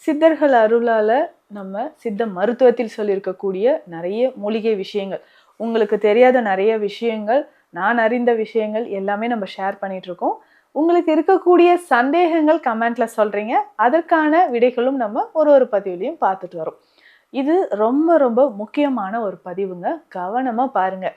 சித்தர்கள் அருளால நம்ம சித்த மருத்துவத்தில் சொல்லியிருக்கக்கூடிய நிறைய மூலிகை விஷயங்கள், உங்களுக்கு தெரியாத நிறைய விஷயங்கள், நான் அறிந்த விஷயங்கள் எல்லாமே நம்ம ஷேர் பண்ணிட்டு இருக்கோம். உங்களுக்கு இருக்கக்கூடிய சந்தேகங்கள் கமெண்ட்ல சொல்றீங்க. அதற்கான விடைகளும் நம்ம ஒரு பதிவுலையும் பார்த்துட்டு வரோம். இது ரொம்ப ரொம்ப முக்கியமான ஒரு பதிவுங்க. கவனமா பாருங்க.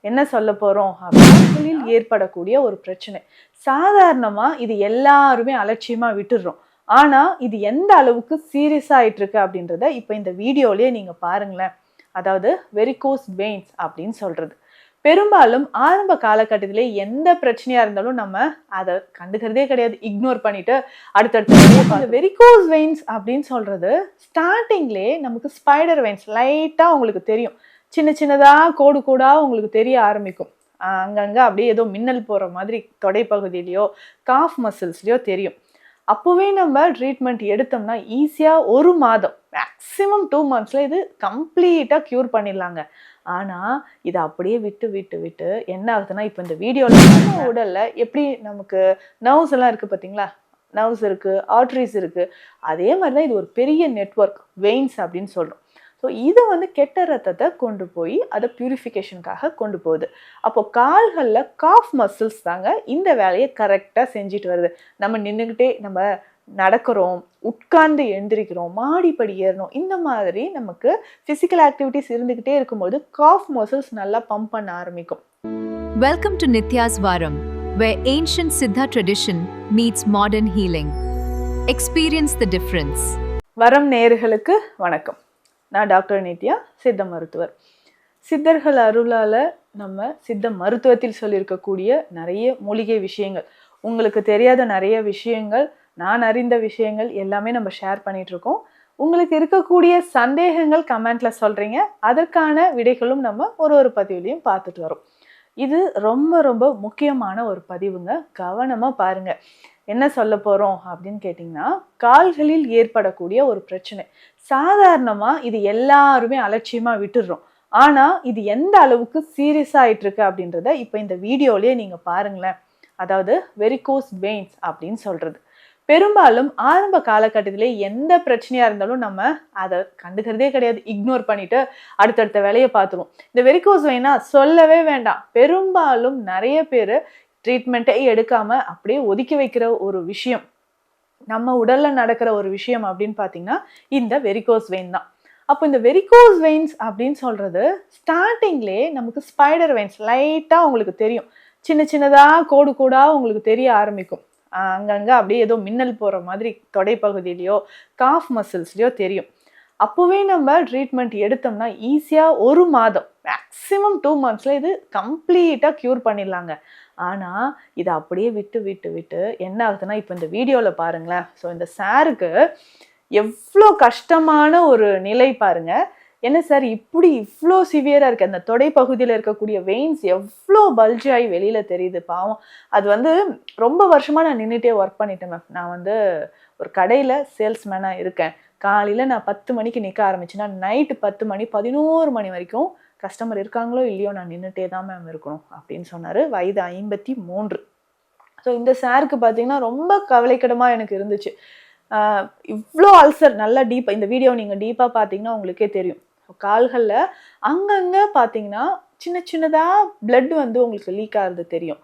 என்ன சொல்ல போறோம் அப்படின்னா, ஏற்படக்கூடிய ஒரு பிரச்சனை. சாதாரணமா இது எல்லாருமே அலட்சியமா விட்டுடுறோம். ஆனா இது எந்த அளவுக்கு சீரியஸா ஆயிட்டு இருக்கு அப்படின்றத இப்ப இந்த வீடியோலயே நீங்க பாருங்களேன். அதாவது வெரிகோஸ் வெயின்ஸ் அப்படின்னு சொல்றது. பெரும்பாலும் ஆரம்ப காலகட்டத்திலே எந்த பிரச்சனையா இருந்தாலும் நம்ம அதை கண்டுக்கிறதே கிடையாது. இக்னோர் பண்ணிட்டு அடுத்தடுத்த வெரிகோஸ் வெயின்ஸ் அப்படின்னு சொல்றது ஸ்டார்டிங்லே நமக்கு ஸ்பைடர் வெயின்ஸ் லைட்டா உங்களுக்கு தெரியும். சின்ன சின்னதா கோடு கோடா உங்களுக்கு தெரிய ஆரம்பிக்கும். அங்கங்க அப்படியே ஏதோ மின்னல் போற மாதிரி தொடைப்பகுதியிலையோ காஃப் மசில்ஸ்லயோ தெரியும். அப்போவே நம்ம ட்ரீட்மெண்ட் எடுத்தோம்னா ஈஸியாக 1 மாதம் மேக்ஸிமம் 2 monthsல இது கம்ப்ளீட்டாக க்யூர் பண்ணிடலாங்க. ஆனால் இதை அப்படியே விட்டு விட்டு விட்டு என்ன ஆகுதுன்னா, இப்போ இந்த வீடியோவில் உடலில் எப்படி நமக்கு நர்வ்ஸ் எல்லாம் இருக்குது பார்த்தீங்களா, நர்வ்ஸ் இருக்குது, ஆர்ட்ரிஸ் இருக்குது, அதே மாதிரி தான் இது ஒரு பெரிய நெட்வொர்க் வெயின்ஸ் அப்படின்னு சொல்கிறோம். ஸோ இது கெட்ட ரத்தத்தை கொண்டு போய் அதை பியூரிஃபிகேஷனுக்காக கொண்டு போகுது. அப்போ கால்களில் காஃப் மசில்ஸ் தாங்க இந்த வேலையை கரெக்டாக செஞ்சுட்டு வருது. நம்ம நின்றுக்கிட்டே நம்ம நடக்கிறோம், உட்கார்ந்து எழுந்திரிக்கிறோம், மாடிப்படி ஏறணும், இந்த மாதிரி நமக்கு ஃபிசிக்கல் ஆக்டிவிட்டிஸ் இருந்துக்கிட்டே இருக்கும்போது காஃப் மசில்ஸ் நல்லா பம்ப் பண்ண ஆரம்பிக்கும். Welcome to Nitya's Varam, where ancient Siddha tradition meets modern healing. Experience the difference. வரம் நேயர்களுக்கு வணக்கம். நான் டாக்டர் நித்யா, சித்த மருத்துவர். சித்தர்கள் அருளால் நம்ம சித்த மருத்துவத்தில் சொல்லியிருக்கக்கூடிய நிறைய மூலிகை விஷயங்கள், உங்களுக்கு தெரியாத நிறைய விஷயங்கள், நான் அறிந்த விஷயங்கள் எல்லாமே நம்ம ஷேர் பண்ணிட்டு இருக்கோம். உங்களுக்கு இருக்கக்கூடிய சந்தேகங்கள் கமெண்ட்ல சொல்றீங்க. அதற்கான விடைகளும் நம்ம ஒரு பதிவுலையும் பார்த்துட்டு வரோம். இது ரொம்ப ரொம்ப முக்கியமான ஒரு பதிவுங்க. கவனமா பாருங்க. என்ன சொல்ல போறோம் அப்படின்னு கேட்டிங்கன்னா, கால்களில் ஏற்படக்கூடிய ஒரு பிரச்சனை. சாதாரணமா இது எல்லாருமே அலட்சியமா விட்டுடுறோம். ஆனா இது எந்த அளவுக்கு சீரியஸா ஆயிட்டு இருக்கு அப்படின்றத இப்ப இந்த வீடியோலயே நீங்க பாருங்களேன். அதாவது வெரிகோஸ் வெயின்ஸ் அப்படின்னு சொல்றது. பெரும்பாலும் ஆரம்ப காலகட்டத்திலே எந்த பிரச்சனையா இருந்தாலும் நம்ம அதை கண்டுக்கிறதே கிடையாது. இக்னோர் பண்ணிட்டு அடுத்தடுத்த வேலையை பார்த்துருவோம். இந்த வெரிகோஸ் வெயினா சொல்லவே வேண்டாம். பெரும்பாலும் நிறைய பேர் ட்ரீட்மெண்ட்டே எடுக்காம அப்படியே ஒதுக்கி வைக்கிற ஒரு விஷயம், நம்ம உடல்ல நடக்கிற ஒரு விஷயம் அப்படின்னு பார்த்தீங்கன்னா இந்த வெரிகோஸ் வெயின் தான். அப்போ இந்த வெரிகோஸ் வெயின்ஸ் அப்படின்னு சொல்றது ஸ்டார்டிங்லே நமக்கு ஸ்பைடர் வெயின்ஸ் லைட்டா உங்களுக்கு தெரியும். சின்ன சின்னதா கோடு கோடா உங்களுக்கு தெரிய ஆரம்பிக்கும். அங்கங்க அப்படியே ஏதோ மின்னல் போற மாதிரி தொடைப்பகுதியிலையோ காஃப் மசில்ஸ்லயோ தெரியும். அப்போவே நம்ம ட்ரீட்மெண்ட் எடுத்தோம்னா ஈஸியாக 1 மாதம் மேக்ஸிமம் 2 monthsல இது கம்ப்ளீட்டாக க்யூர் பண்ணிடலாங்க. ஆனால் இதை அப்படியே விட்டு விட்டு விட்டு என்ன ஆகுதுன்னா, இப்போ இந்த வீடியோவில் பாருங்களேன். ஸோ இந்த சாருக்கு எவ்வளோ கஷ்டமான ஒரு நிலை பாருங்க. என்ன சார் இப்படி இவ்வளோ சிவியராக இருக்குது, அந்த தொடைப்பகுதியில் இருக்கக்கூடிய வெயின்ஸ் எவ்வளோ பல்ஜ் ஆகி வெளியில் தெரியுது. பாவம். அது ரொம்ப வருஷமாக நான் நின்றுட்டே ஒர்க் பண்ணிட்டேன் மேம். நான் ஒரு கடையில் சேல்ஸ்மேனாக இருக்கேன். காலையில் நான் 10 மணிக்கு நிற்க ஆரம்பிச்சேன்னா நைட்டு 10 மணி 11 மணி வரைக்கும் கஸ்டமர் இருக்காங்களோ இல்லையோ நான் நின்றுட்டே தான் மேம் இருக்கணும் அப்படின்னு சொன்னார். வயது 53. ஸோ இந்த சாருக்கு பார்த்தீங்கன்னா ரொம்ப கவலைக்கிடமாக எனக்கு இருந்துச்சு. இவ்வளோ அல்சர் நல்லா டீப்பாக, இந்த வீடியோ நீங்கள் டீப்பாக பார்த்தீங்கன்னா உங்களுக்கே தெரியும். கால்களில் அங்கங்கே பார்த்தீங்கன்னா சின்ன சின்னதாக பிளட் உங்களுக்கு லீக் ஆகிறது தெரியும்.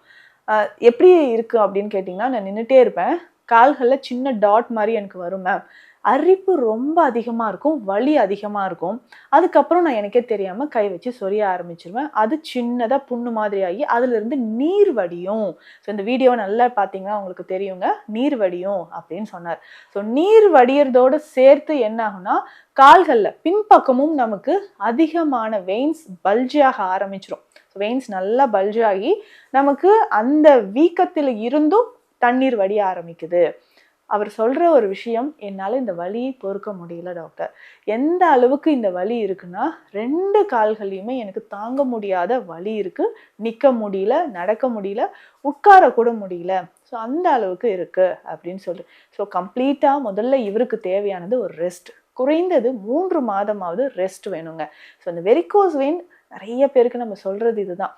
எப்படி இருக்குது அப்படின்னு கேட்டிங்கன்னா, நான் நின்றுட்டே இருப்பேன், கால்களில் சின்ன டாட் மாதிரி எனக்கு வரும் மேம். அரிப்பு ரொம்ப அதிகமாக இருக்கும், வலி அதிகமாக இருக்கும். அதுக்கப்புறம் நான் எனக்கே தெரியாமல் கை வச்சு சொரிய ஆரம்பிச்சிருவேன். அது சின்னதாக புண்ணு மாதிரி ஆகி அதுலேருந்து நீர் வடியும். ஸோ இந்த வீடியோவை நல்லா பார்த்தீங்கன்னா உங்களுக்கு தெரியுங்க, நீர் வடியும் அப்படின்னு சொன்னார். ஸோ நீர் வடிகிறதோடு சேர்த்து என்ன ஆகும்னா, கால்களில் பின்பக்கமும் நமக்கு அதிகமான வெயின்ஸ் பல்ஜாக ஆரம்பிச்சிடும். வெயின்ஸ் நல்லா பல்ஜ் ஆகி நமக்கு அந்த வீக்கத்தில் இருந்தும் தண்ணீர் வடிய ஆரம்பிக்குது. அவர் சொல்கிற ஒரு விஷயம், என்னால் இந்த வலியை பொறுக்க முடியல டாக்டர். எந்த அளவுக்கு இந்த வலி இருக்குன்னா, 2 கால்களையுமே எனக்கு தாங்க முடியாத வலி இருக்குது. நிற்க முடியல, நடக்க முடியல, உட்கார கூட முடியல. ஸோ அந்த அளவுக்கு இருக்குது அப்படின்னு சொல்லி. ஸோ கம்ப்ளீட்டாக முதல்ல இவருக்கு தேவையானது ஒரு ரெஸ்ட். குறைந்தது 3 மாதமாவது ரெஸ்ட் வேணுங்க. ஸோ இந்த வெரிகோஸ் வெயின் நிறைய பேருக்கு நம்ம சொல்கிறது இதுதான்.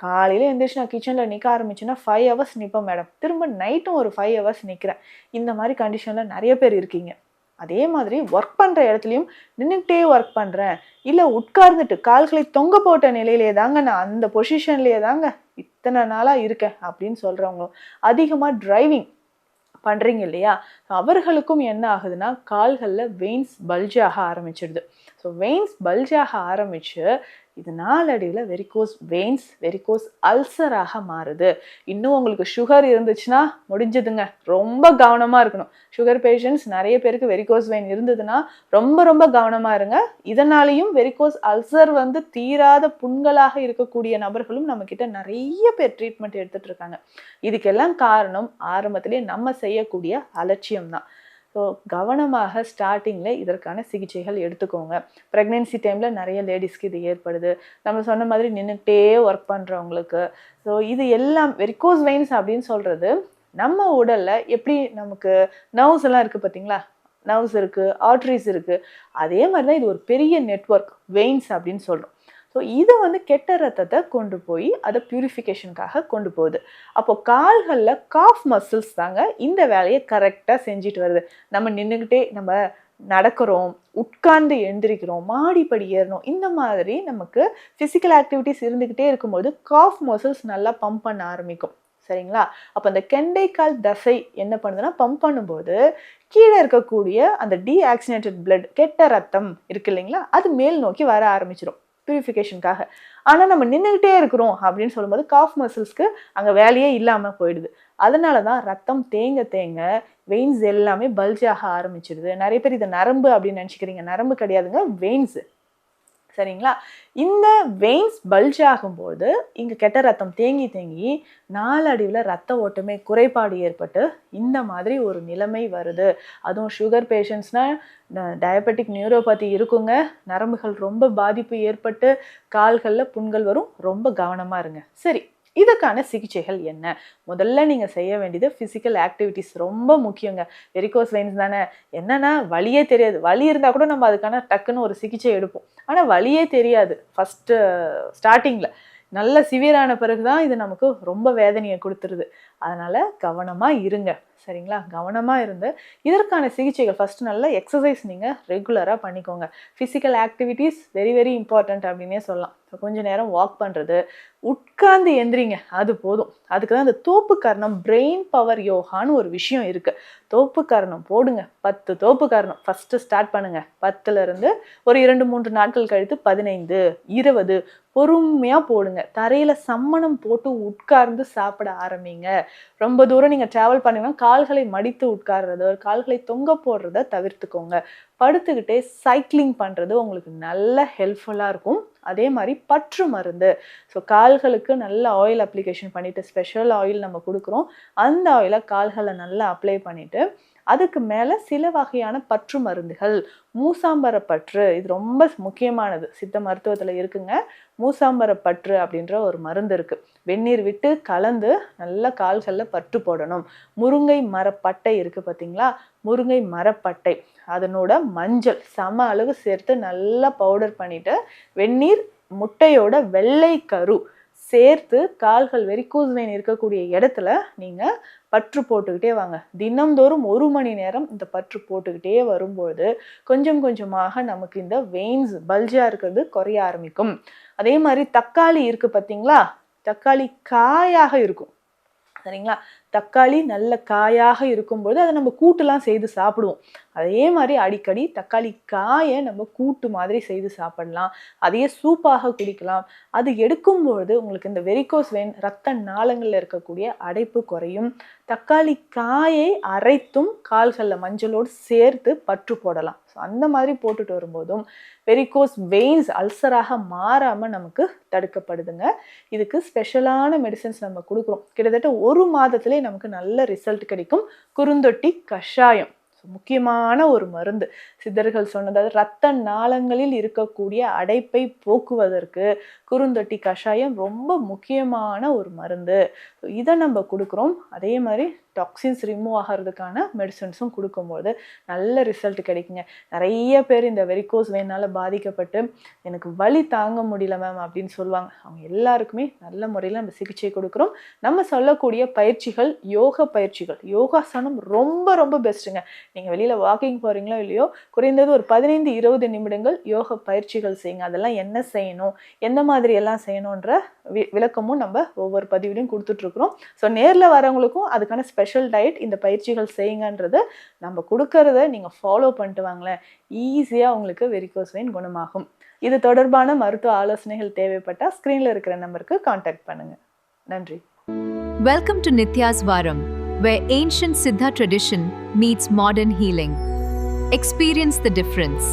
காலையில் எழுந்திரிச்சு நான் கிச்சனில் நிற்க ஆரம்பிச்சேன்னா 5 hours நிற்பேன் மேடம். திரும்ப நைட்டும் ஒரு 5 hours நிற்கிறேன். இந்த மாதிரி கண்டிஷனில் நிறைய பேர் இருக்கீங்க. அதே மாதிரி ஒர்க் பண்ணுற இடத்துலையும் நின்றுக்கிட்டே ஒர்க் பண்ணுறேன், இல்லை உட்கார்ந்துட்டு கால்களை தொங்க போட்ட நிலையிலே தாங்க நான் அந்த பொசிஷன்லேயே தாங்க இத்தனை நாளாக இருக்கேன் அப்படின்னு சொல்கிறவங்களும், அதிகமாக டிரைவிங் பண்ணுறீங்க இல்லையா, அவர்களுக்கும் என்ன ஆகுதுன்னா கால்களில் வெயின்ஸ் பல்ஜ் ஆக ஆரம்பிச்சிடுது. ஸோ வெயின்ஸ் பல்ஜ் ஆக ஆரம்பித்து இது நாளடைவில் வெரிகோஸ் வெயின்ஸ், வெரிகோஸ் அல்சராக மாறுது. இன்னும் உங்களுக்கு சுகர் இருந்துச்சுன்னா முடிஞ்சதுங்க, ரொம்ப கவனமாக இருக்கணும். சுகர் பேஷண்ட்ஸ் நிறைய பேருக்கு வெரிகோஸ் வெயின் இருந்ததுன்னா ரொம்ப ரொம்ப கவனமாக இருங்க. இதனாலேயும் வெரிகோஸ் அல்சர் தீராத புண்களாக இருக்கக்கூடிய நபர்களும் நம்மக்கிட்ட நிறைய பேர் ட்ரீட்மெண்ட் எடுத்துகிட்டு இருக்காங்க. இதுக்கெல்லாம் காரணம் ஆரம்பத்திலே நம்ம செய்யக்கூடிய அலட்சியம் தான். ஸோ கவனமாக ஸ்டார்டிங்கில் இதற்கான சிகிச்சைகள் எடுத்துக்கோங்க. ப்ரெக்னென்சி டைமில் நிறைய லேடிஸ்க்கு இது ஏற்படுது. நம்ம சொன்ன மாதிரி நின்றுக்கிட்டே ஒர்க் பண்ணுறவங்களுக்கு. ஸோ இது எல்லாம் வெரிகோஸ் வெயின்ஸ் அப்படின்னு சொல்கிறது நம்ம உடலில் எப்படி நமக்கு நர்வ்ஸ் எல்லாம் இருக்குது பார்த்தீங்களா, நர்வ்ஸ் இருக்குது, ஆர்ட்ரிஸ் இருக்குது, அதே மாதிரி தான் இது ஒரு பெரிய நெட்வொர்க் வெயின்ஸ் அப்படின்னு சொல்கிறோம். ஸோ இது கெட்ட ரத்தத்தை கொண்டு போய் அதை பியூரிஃபிகேஷனுக்காக கொண்டு போகுது. அப்போ கால்களில் காஃப் மசில்ஸ் தாங்க இந்த வேலையை கரெக்டாக செஞ்சுட்டு வருது. நம்ம நின்றுக்கிட்டே நம்ம நடக்கிறோம், உட்கார்ந்து எழுந்திரிக்கிறோம், மாடிப்படி ஏறணும், இந்த மாதிரி நமக்கு ஃபிசிக்கல் ஆக்டிவிட்டிஸ் இருந்துக்கிட்டே இருக்கும்போது காஃப் மசில்ஸ் நல்லா பம்ப் பண்ண ஆரம்பிக்கும். சரிங்களா? அப்போ அந்த கெண்டைக்கால் தசை என்ன பண்ணுதுன்னா பம்ப் பண்ணும்போது கீழே இருக்கக்கூடிய அந்த டீஆக்சினேட்டட் பிளட், கெட்ட ரத்தம் இருக்கு இல்லைங்களா, அது மேல் நோக்கி வர ஆரம்பிச்சிடும் பியூரிஃபிகேஷனுக்காக. ஆனால் நம்ம நின்றுக்கிட்டே இருக்கிறோம் அப்படின்னு சொல்லும்போது காஃப் மசில்ஸ்க்கு அங்கே வேலையே இல்லாமல் போயிடுது. அதனால தான் ரத்தம் தேங்க தேங்க வெயின்ஸ் எல்லாமே பல்ஜ் ஆக ஆரம்பிச்சிடுது. நிறைய பேர் இதை நரம்பு அப்படின்னு நினச்சிக்கிறீங்க, நரம்பு கிடையாதுங்க, வெயின்ஸு. சரிங்களா? இந்த வெயின்ஸ் பல்ஜ் ஆகும்போது இங்கே கெட்ட ரத்தம் தேங்கி தேங்கி நாளடைவில் ரத்த ஓட்டமே குறைபாடு ஏற்பட்டு இந்த மாதிரி ஒரு நிலைமை வருது. அதுவும் சுகர் பேஷண்ட்ஸ்னால் டயபெட்டிக் நியூரோபதி இருக்குங்க, நரம்புகள் ரொம்ப பாதிப்பு ஏற்பட்டு கால்களில் புண்கள் வரும். ரொம்ப கவனமாக இருங்க. சரி, இதுக்கான சிகிச்சைகள் என்ன? முதல்ல நீங்கள் செய்ய வேண்டியது ஃபிசிக்கல் ஆக்டிவிட்டிஸ் ரொம்ப முக்கியங்க. வெரிகோஸ் வெயின்ஸ் தானே, என்னன்னா வலியே தெரியாது. வலி இருந்தால் கூட நம்ம அதுக்கான டக்குன்னு ஒரு சிகிச்சை எடுப்போம். ஆனால் வலியே தெரியாது ஃபஸ்ட்டு ஸ்டார்டிங்கில். நல்ல சிவியரான பிறகு தான் இது நமக்கு ரொம்ப வேதனையை கொடுத்துருது. அதனால் கவனமாக இருங்க. சரிங்களா? கவனமாக இருந்து இதற்கான சிகிச்சைகள் ஃபஸ்ட்டு நல்ல எக்ஸசைஸ் நீங்கள் ரெகுலராக பண்ணிக்கோங்க. Physical activities very very important அப்படின்னே சொல்லலாம். ஸோ கொஞ்சம் நேரம் வாக் பண்ணுறது, உட்கார்ந்து எந்திரிங்க, அது போதும். அதுக்கு தான் இந்த தோப்பு கரணம் பிரெயின் பவர் யோகான்னு ஒரு விஷயம் இருக்குது. தோப்பு கரணம் போடுங்க, 10 தோப்பு கரணம் ஃபஸ்ட்டு ஸ்டார்ட் பண்ணுங்கள். 10லேருந்து ஒரு 2-3 நாட்கள் கழித்து 15, 20 பொறுமையாக போடுங்க. தரையில் சம்மணம் போட்டு உட்கார்ந்து சாப்பிட ஆரம்பிங்க. ரொம்ப தூரம் நீங்கள் ட்ராவல் பண்ணிங்கன்னா கால்களை மடித்து உட்கார்றது, கால்களை தொங்க போடுறத தவிர்த்துக்கோங்க. படுத்துக்கிட்டே சைக்கிளிங் பண்ணுறது உங்களுக்கு நல்ல ஹெல்ப்ஃபுல்லாக இருக்கும். அதே மாதிரி பற்று மருந்து, ஸோ கால்களுக்கு நல்ல ஆயில் அப்ளிகேஷன் பண்ணிவிட்டு, ஸ்பெஷல் ஆயில் நம்ம கொடுக்குறோம், அந்த ஆயிலை கால்களை நல்லா அப்ளை பண்ணிவிட்டு அதுக்கு மேலே சில வகையான பற்று மருந்துகள், மூசாம்பர பற்று, இது ரொம்ப முக்கியமானது, சித்த மருத்துவத்தில் இருக்குங்க. மூசாம்பர பற்று அப்படின்ற ஒரு மருந்து இருக்குது. வெந்நீர் விட்டு கலந்து நல்லா கால்களில் பற்று போடணும். முருங்கை மரப்பட்டை இருக்குது பார்த்தீங்களா, முருங்கை மரப்பட்டை, அதனோட மஞ்சள் சம அளவு சேர்த்து நல்லா பவுடர் பண்ணிவிட்டு வெந்நீர், முட்டையோட வெள்ளை கரு சேர்த்து கால்கள் வெரிகோஸ் வெயின் இருக்கக்கூடிய இடத்துல நீங்கள் பற்று போட்டுக்கிட்டே வாங்க. தினம்தோறும் 1 மணி நேரம் இந்த பற்று போட்டுக்கிட்டே வரும்போது கொஞ்சம் கொஞ்சமாக நமக்கு இந்த வெயின்ஸ் பல்ஜாக இருக்கிறது குறைய ஆரம்பிக்கும். அதே மாதிரி தக்காளி இருக்குது பார்த்தீங்களா, தக்காளி காயாக இருக்கும். சரிங்களா? தக்காளி நல்ல காயாக இருக்கும்போது அதை நம்ம கூட்டுலாம் செய்து சாப்பிடுவோம். அதே மாதிரி அடிக்கடி தக்காளி காயை நம்ம கூட்டு மாதிரி செய்து சாப்பிடலாம். அதையே சூப்பாக குடிக்கலாம். அது எடுக்கும்பொழுது உங்களுக்கு இந்த வெரிகோஸ் வெயின் இரத்த நாளங்களில் இருக்கக்கூடிய அடைப்பு குறையும். தக்காளி காயை அரைத்தும் கால்களில் மஞ்சளோடு சேர்த்து பற்று போடலாம். ஸோ அந்த மாதிரி போட்டுட்டு வரும்போதும் வெரிகோஸ் வெயின்ஸ் அல்சராக மாறாமல் நமக்கு தடுக்கப்படுதுங்க. இதுக்கு ஸ்பெஷலான மெடிசன்ஸ் நம்ம கொடுக்குறோம். கிட்டத்தட்ட 1 மாதத்துலேயே நமக்கு நல்ல ரிசல்ட் கிடைக்கும். குறுந்தொட்டி கஷாயம் முக்கியமான ஒரு மருந்து. சித்தர்கள் சொன்னது இரத்த நாளங்களில் இருக்கக்கூடிய அடைப்பை போக்குவதற்கு குறுந்தொட்டி கஷாயம் ரொம்ப முக்கியமான ஒரு மருந்து. இதை நம்ம கொடுக்குறோம். அதே மாதிரி டாக்ஸின்ஸ் ரிமூவ் ஆகிறதுக்கான மெடிசன்ஸும் கொடுக்கும்போது நல்ல ரிசல்ட் கிடைக்குங்க. நிறைய பேர் இந்த வெரிகோஸ் வெயினால் பாதிக்கப்பட்டு எனக்கு வலி தாங்க முடியல மேம் அப்படின்னு சொல்லுவாங்க. அவங்க எல்லாருக்குமே நல்ல முறையில் நம்ம சிகிச்சை கொடுக்குறோம். நம்ம சொல்லக்கூடிய பயிற்சிகள் யோகா பயிற்சிகள், யோகாசனம் ரொம்ப ரொம்ப பெஸ்ட்டுங்க. நீங்கள் வெளியில் வாக்கிங் போகிறீங்களோ இல்லையோ, குறைந்தது ஒரு 15-20 நிமிடங்கள் யோகா பயிற்சிகள் செய்யுங்க. அதெல்லாம் என்ன செய்யணும், எந்த மாதிரி எல்லாம் செய்யணுன்ற விளக்கமும் நம்ம ஒவ்வொரு பதிவிலையும் கொடுத்துட்ருக்குறோம். ஸோ நேரில் வரவங்களுக்கும் அதுக்கான ஸ்பெஷல் டயட், இந்த பயிற்சிகள் செய்யுங்கன்றதை நம்ம கொடுக்கறத நீங்கள் ஃபாலோ பண்ணிட்டு வாங்களேன், ஈஸியாக உங்களுக்கு வெரிகோஸ் வெயின் குணமாகும். இது தொடர்பான மருத்துவ ஆலோசனைகள் தேவைப்பட்டால் ஸ்க்ரீனில் இருக்கிற நம்பருக்கு காண்டாக்ட் பண்ணுங்கள். நன்றி. Welcome to Nitya's Varam, where ancient Siddha tradition meets modern healing. Experience the difference.